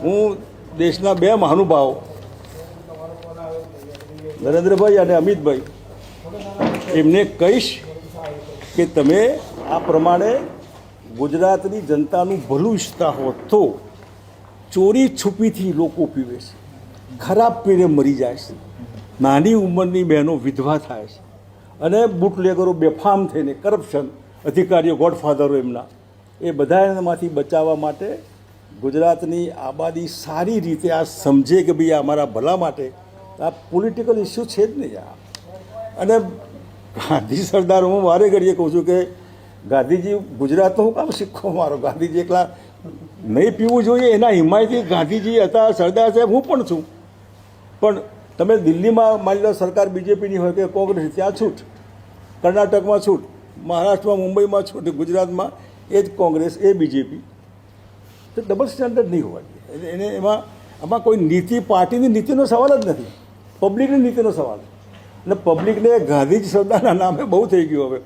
હું દેશના બે મહાનુભાવો નરેન્દ્રભાઈ અને અમિતભાઈ એમને કહીશ કે તમે આ પ્રમાણે ગુજરાતની જનતાનું ભલું ઈચ્છતા હો તો ચોરી છુપીથી લોકો પીવે છે, ખરાબ પીને મરી જાય છે, નાની ઉંમરની બહેનો વિધવા થાય છે અને બુટલેગરો બેફામ થઈને કરપ્શન અધિકારીઓ ગોડફાધરો એમના એ બધામાંથી બચાવવા માટે ગુજરાતની આબાદી સારી રીતે આ સમજે કે ભાઈ આ અમારા ભલા માટે આ પોલિટિકલ ઇસ્યુ છે જ નહીં આ. અને ગાંધી સરદાર હું વારે ઘડીએ કહું છું કે ગાંધીજી ગુજરાતનો હું કામ શીખવો મારો, ગાંધીજી એકલા નહીં પીવું જોઈએ એના હિમાયતી ગાંધીજી હતા, સરદાર સાહેબ હું પણ છું. પણ તમે દિલ્હીમાં માની લો સરકાર બીજેપીની હોય કે કોંગ્રેસ, ત્યાં છૂટ, કર્ણાટકમાં છૂટ, મહારાષ્ટ્રમાં મુંબઈમાં છૂટ, ગુજરાતમાં એ જ કોંગ્રેસ એ બીજેપી. તો ડબલ સ્ટેન્ડર્ડ નહીં હોવા જોઈએ. એને આમાં કોઈ નીતિ પાર્ટીની નીતિનો સવાલ જ નથી, પબ્લિકની નીતિનો સવાલ. અને પબ્લિકને ગાંધીજી સરદારના નામે બહુ થઈ ગયું હવે.